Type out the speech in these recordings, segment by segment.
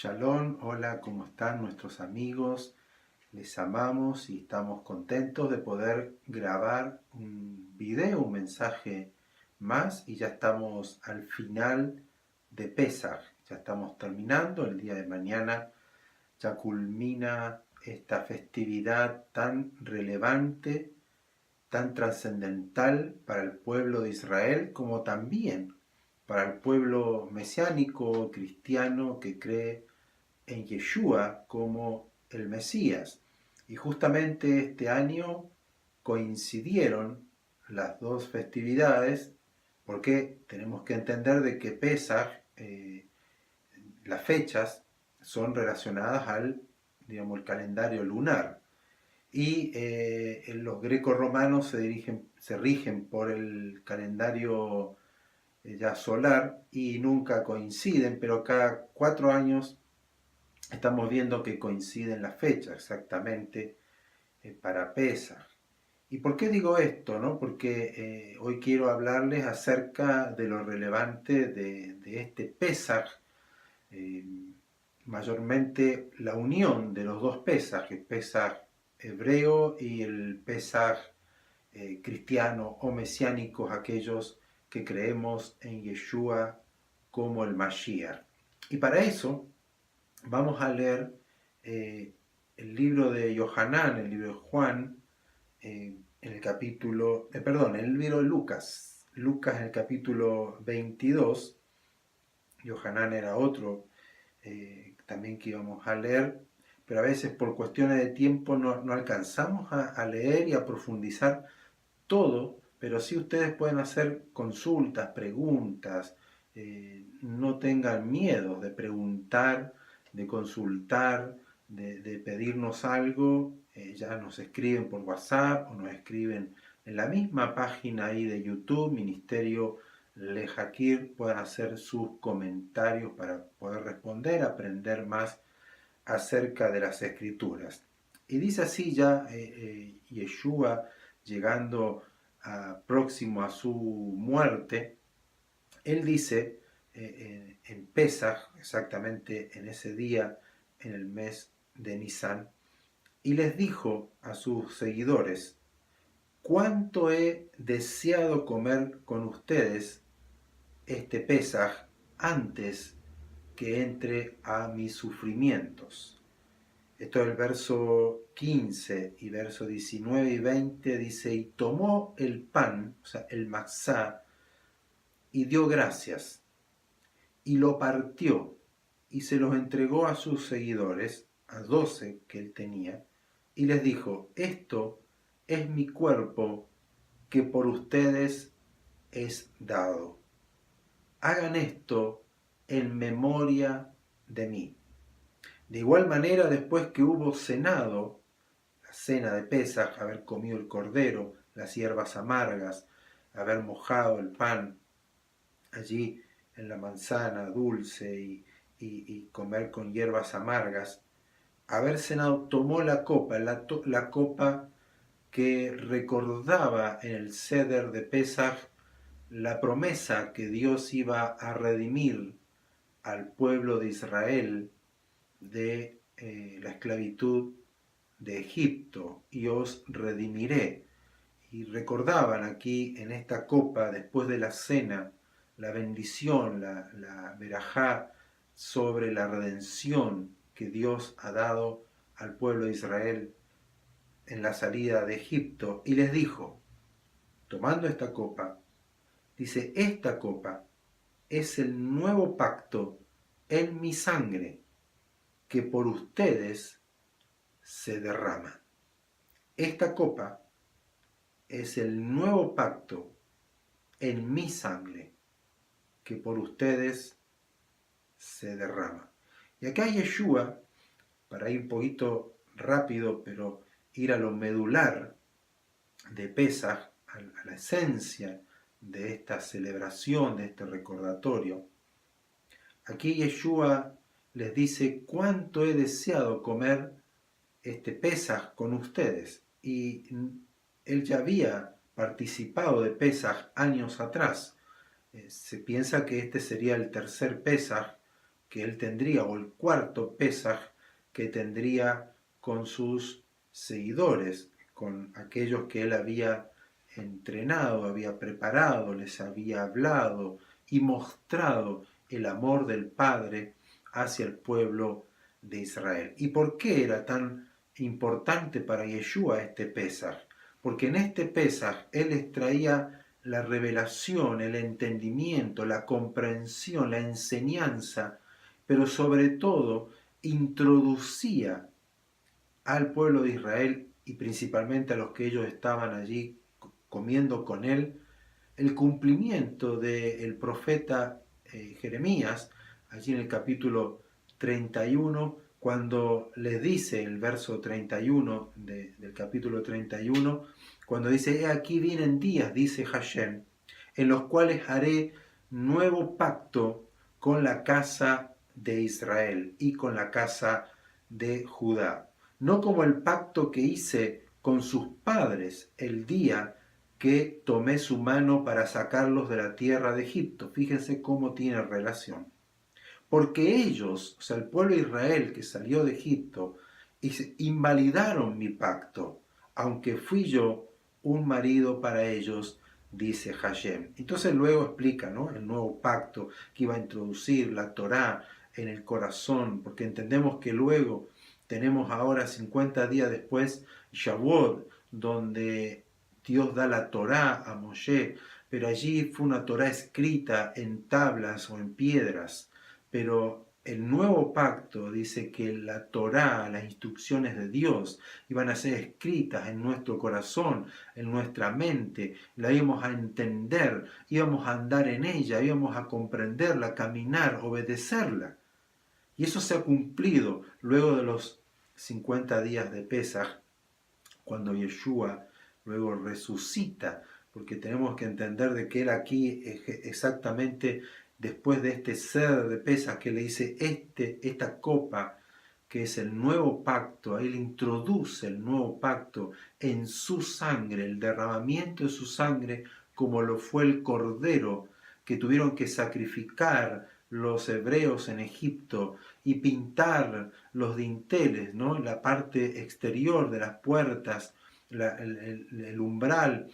Shalom, hola, ¿cómo están nuestros amigos? Les amamos y estamos contentos de poder grabar un video, un mensaje más y ya estamos al final de Pesaj. Ya estamos terminando, el día de mañana ya culmina esta festividad tan relevante, tan trascendental para el pueblo de Israel como también para el pueblo mesiánico cristiano que cree en Yeshua como el Mesías. Y justamente este año coincidieron las dos festividades porque tenemos que entender de que Pesaj, las fechas son relacionadas al, digamos, el calendario lunar. Y los greco-romanos se rigen por el calendario ya solar y nunca coinciden, pero cada 4 años estamos viendo que coinciden las fechas exactamente para Pesaj. ¿Y por qué digo esto? ¿No? Porque hoy quiero hablarles acerca de lo relevante de este Pesaj, eh, mayormente la unión de los dos Pesaj, el Pesaj hebreo y el Pesaj cristiano o mesiánicos, aquellos que creemos en Yeshua como el Mashiach. Y para eso vamos a leer el libro de Yohanan, el libro de Juan, en el capítulo, en el libro de Lucas. Lucas en el capítulo 22. Yohanan era otro también que íbamos a leer, pero a veces por cuestiones de tiempo no alcanzamos a leer y a profundizar todo, pero sí ustedes pueden hacer consultas, preguntas, no tengan miedo de preguntar, de consultar, de pedirnos algo, ya nos escriben por WhatsApp o nos escriben en la misma página ahí de YouTube, Ministerio Lejakir, pueden hacer sus comentarios para poder responder, aprender más acerca de las escrituras. Y dice así ya Yeshua llegando próximo a su muerte, él dice en Pesaj, exactamente en ese día, en el mes de Nisan, y les dijo a sus seguidores: cuánto he deseado comer con ustedes este Pesaj antes que entre a mis sufrimientos. Esto es el verso 15 y verso 19 y 20 dice: y tomó el pan, o sea, el matzá, y dio gracias, y lo partió, y se los entregó a sus seguidores, a 12 que él tenía, y les dijo: esto es mi cuerpo que por ustedes es dado. Hagan esto en memoria de mí. De igual manera, después que hubo cenado, la cena de Pesaj, haber comido el cordero, las hierbas amargas, haber mojado el pan allí en la manzana dulce y comer con hierbas amargas, haber cenado, tomó la copa, la copa que recordaba en el Seder de Pesaj la promesa que Dios iba a redimir al pueblo de Israel de la esclavitud de Egipto, y os redimiré. Y recordaban aquí en esta copa, después de la cena, la bendición, la verajá sobre la redención que Dios ha dado al pueblo de Israel en la salida de Egipto. Y les dijo, tomando esta copa, dice: esta copa es el nuevo pacto en mi sangre, que por ustedes se derrama. Esta copa es el nuevo pacto en mi sangre, que por ustedes se derrama. Y acá Yeshua, para ir un poquito rápido, pero ir a lo medular de Pesaj, a la esencia de esta celebración, de este recordatorio, aquí Yeshua les dice: cuánto he deseado comer este Pesaj con ustedes. Y él ya había participado de Pesaj años atrás. Se piensa que este sería el tercer Pesaj, que él tendría, o el cuarto Pesaj que tendría con sus seguidores, con aquellos que él había entrenado, había preparado, les había hablado y mostrado el amor del Padre hacia el pueblo de Israel. ¿Y por qué era tan importante para Yeshua este Pesaj? Porque en este Pesaj él les traía la revelación, el entendimiento, la comprensión, la enseñanza, pero sobre todo introducía al pueblo de Israel y principalmente a los que ellos estaban allí comiendo con él, el cumplimiento del profeta Jeremías, allí en el capítulo 31, cuando les dice el verso 31 del capítulo 31, cuando dice, he aquí vienen días, dice Hashem, en los cuales haré nuevo pacto con la casa de Israel y con la casa de Judá. No como el pacto que hice con sus padres el día que tomé su mano para sacarlos de la tierra de Egipto. Fíjense cómo tiene relación. Porque ellos, o sea, el pueblo de Israel que salió de Egipto, invalidaron mi pacto, aunque fui yo un marido para ellos, dice Hashem. Entonces luego explica, ¿no?, el nuevo pacto que iba a introducir la Torá en el corazón, porque entendemos que luego tenemos ahora 50 días después Shavuot, donde Dios da la Torá a Moshe, pero allí fue una Torá escrita en tablas o en piedras. Pero el nuevo pacto dice que la Torá, las instrucciones de Dios, iban a ser escritas en nuestro corazón, en nuestra mente, la íbamos a entender, íbamos a andar en ella, íbamos a comprenderla, caminar, obedecerla. Y eso se ha cumplido luego de los 50 días de Pesaj, cuando Yeshua luego resucita, porque tenemos que entender de que él aquí exactamente después de este ceder de Pesaj que le dice esta copa que es el nuevo pacto, él introduce el nuevo pacto en su sangre, el derramamiento de su sangre, como lo fue el cordero que tuvieron que sacrificar los hebreos en Egipto y pintar los dinteles, ¿no?, la parte exterior de las puertas, el umbral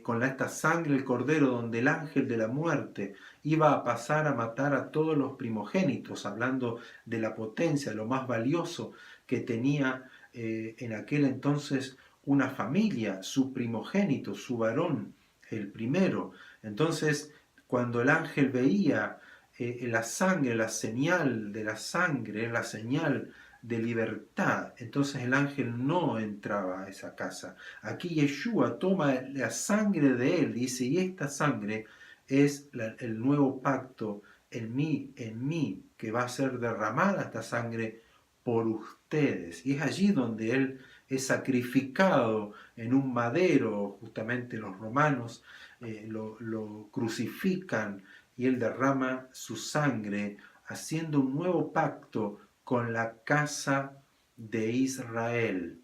con esta sangre del cordero, donde el ángel de la muerte iba a pasar a matar a todos los primogénitos, hablando de la potencia, lo más valioso que tenía en aquel entonces una familia, su primogénito, su varón, el primero. Entonces, cuando el ángel veía la sangre, la señal de la sangre, la señal de libertad, entonces el ángel no entraba a esa casa. Aquí Yeshua toma la sangre de él, dice, y esta sangre es el nuevo pacto en mí, que va a ser derramada esta sangre por ustedes. Y es allí donde él es sacrificado en un madero, justamente los romanos lo crucifican y él derrama su sangre, haciendo un nuevo pacto con la casa de Israel.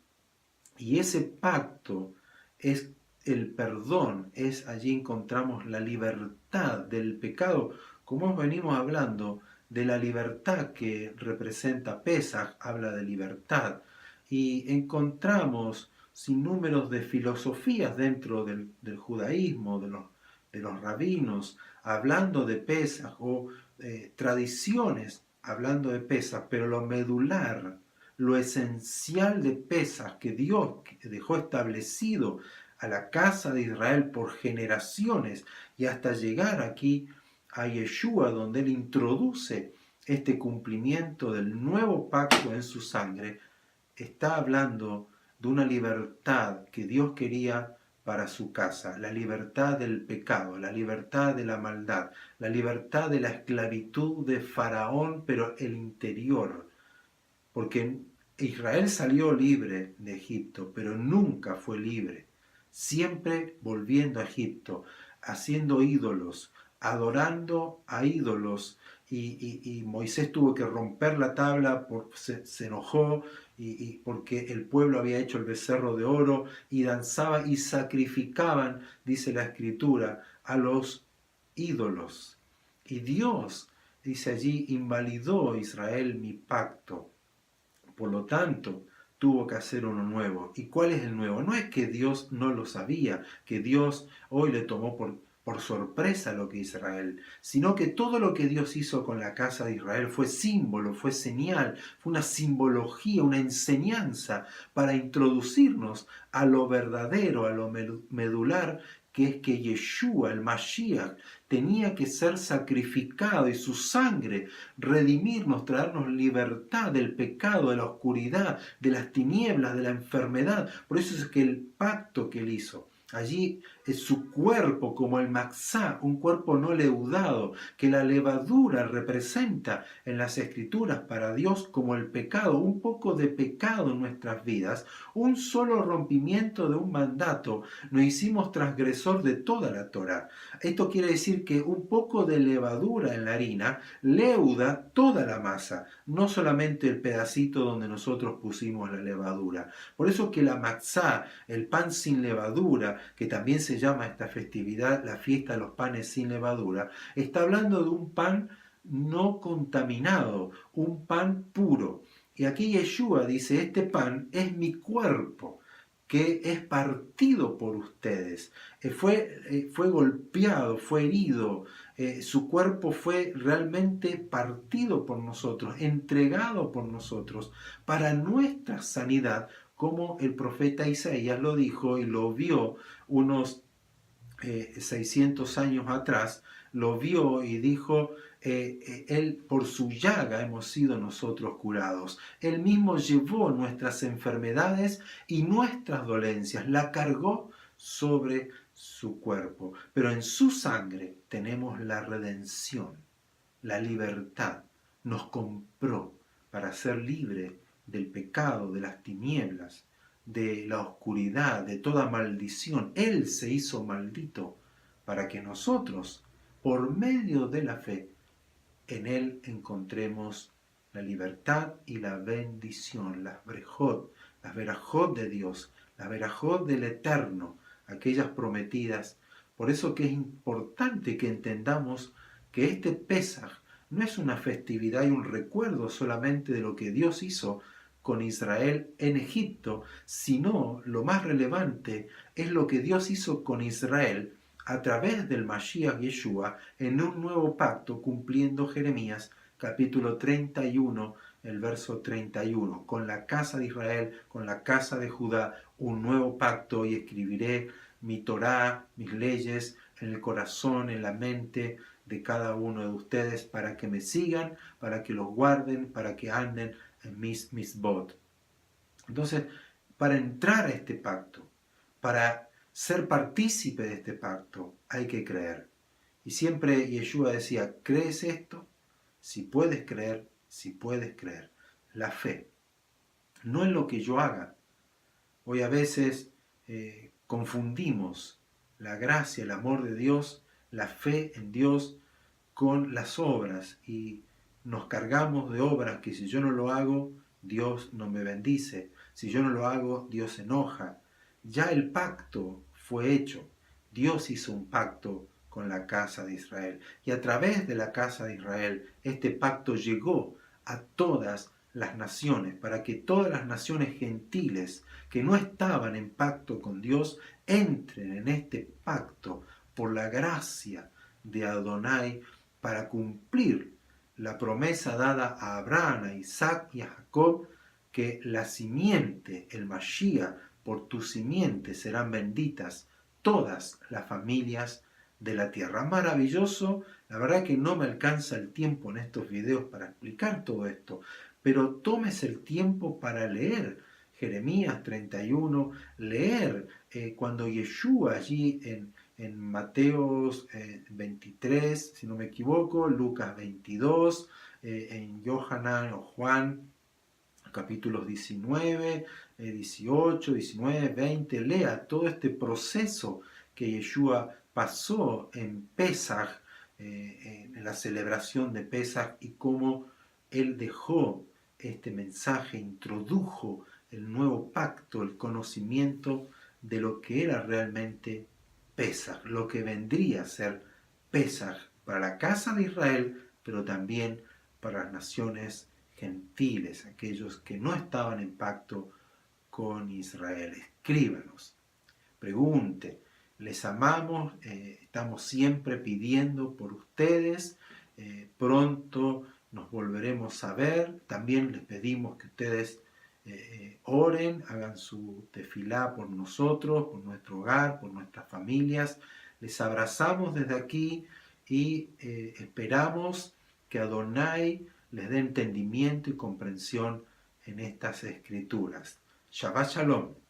Y ese pacto es el perdón, allí encontramos la libertad del pecado, como venimos hablando de la libertad que representa Pesaj, habla de libertad, y encontramos sinnúmeros de filosofías dentro del judaísmo, de los rabinos, hablando de Pesaj, o tradiciones hablando de Pesaj, pero lo medular, lo esencial de Pesaj que Dios dejó establecido a la casa de Israel por generaciones y hasta llegar aquí a Yeshua, donde él introduce este cumplimiento del nuevo pacto en su sangre, está hablando de una libertad que Dios quería para su casa, la libertad del pecado, la libertad de la maldad, la libertad de la esclavitud de Faraón, pero el interior, porque Israel salió libre de Egipto, pero nunca fue libre, siempre volviendo a Egipto, haciendo ídolos, adorando a ídolos, y Moisés tuvo que romper la tabla, se enojó, y porque el pueblo había hecho el becerro de oro, y danzaba y sacrificaban, dice la Escritura, a los ídolos. Y Dios dice allí, invalidó Israel mi pacto. Por lo tanto, tuvo que hacer uno nuevo. ¿Y cuál es el nuevo? No es que Dios no lo sabía, que Dios hoy le tomó por sorpresa lo que Israel, sino que todo lo que Dios hizo con la casa de Israel fue símbolo, fue señal, fue una simbología, una enseñanza para introducirnos a lo verdadero, a lo medular, que es que Yeshua, el Mashiach, tenía que ser sacrificado y su sangre redimirnos, traernos libertad del pecado, de la oscuridad, de las tinieblas, de la enfermedad. Por eso es que el pacto que él hizo, allí es su cuerpo como el matzá, un cuerpo no leudado, que la levadura representa en las escrituras para Dios como el pecado, un poco de pecado en nuestras vidas, un solo rompimiento de un mandato, nos hicimos transgresor de toda la Torá. Esto quiere decir que un poco de levadura en la harina leuda toda la masa, no solamente el pedacito donde nosotros pusimos la levadura. Por eso que la matzá, el pan sin levadura, que también se llama esta festividad la fiesta de los panes sin levadura, está hablando de un pan no contaminado, un pan puro. Y aquí Yeshua dice, este pan es mi cuerpo, que es partido por ustedes. Fue golpeado, fue herido, su cuerpo fue realmente partido por nosotros, entregado por nosotros, para nuestra sanidad, como el profeta Isaías lo dijo y lo vio unos 600 años atrás, lo vio y dijo, él por su llaga hemos sido nosotros curados. Él mismo llevó nuestras enfermedades y nuestras dolencias, la cargó sobre su cuerpo. Pero en su sangre tenemos la redención, la libertad. Nos compró para ser libre del pecado, de las tinieblas, de la oscuridad, de toda maldición. Él se hizo maldito para que nosotros, por medio de la fe, en Él encontremos la libertad y la bendición, las verajot de Dios, las verajot del Eterno, aquellas prometidas. Por eso que es importante que entendamos que este Pesaj no es una festividad y un recuerdo solamente de lo que Dios hizo con Israel en Egipto, sino lo más relevante es lo que Dios hizo con Israel a través del Mashiach Yeshua en un nuevo pacto, cumpliendo Jeremías capítulo 31, el verso 31, con la casa de Israel, con la casa de Judá, un nuevo pacto, y escribiré mi Torá, mis leyes, en el corazón, en la mente de cada uno de ustedes, para que me sigan, para que los guarden, para que anden en mis misbot. Entonces, para entrar a este pacto, para ser partícipe de este pacto, hay que creer. Y siempre Yeshua decía, ¿crees esto? Si puedes creer, si puedes creer. La fe, no en lo que yo haga. Hoy a veces confundimos la gracia, el amor de Dios, la fe en Dios con las obras y nos cargamos de obras que si yo no lo hago, Dios no me bendice. Si yo no lo hago, Dios se enoja. Ya el pacto fue hecho. Dios hizo un pacto con la casa de Israel. Y a través de la casa de Israel, este pacto llegó a todas las naciones, para que todas las naciones gentiles que no estaban en pacto con Dios, entren en este pacto por la gracia de Adonai, para cumplir la promesa dada a Abraham, a Isaac y a Jacob, que la simiente, el Mashiach, por tu simiente serán benditas todas las familias de la tierra. Maravilloso, la verdad que no me alcanza el tiempo en estos videos para explicar todo esto, pero tómese el tiempo para leer Jeremías 31, leer cuando Yeshua allí en Mateos 23, si no me equivoco, Lucas 22, en Yohanan o Juan, capítulos 19, 18, 19, 20, lea todo este proceso que Yeshua pasó en Pesaj, en la celebración de Pesaj, y cómo él dejó este mensaje, introdujo el nuevo pacto, el conocimiento de lo que era realmente Pesaj, lo que vendría a ser Pesaj para la casa de Israel, pero también para las naciones gentiles, aquellos que no estaban en pacto con Israel. Escríbanos, pregunte, les amamos, estamos siempre pidiendo por ustedes, pronto nos volveremos a ver, también les pedimos que ustedes oren, hagan su tefilá por nosotros, por nuestro hogar, por nuestras familias, les abrazamos desde aquí y esperamos que Adonai les dé entendimiento y comprensión en estas escrituras. Shabbat Shalom.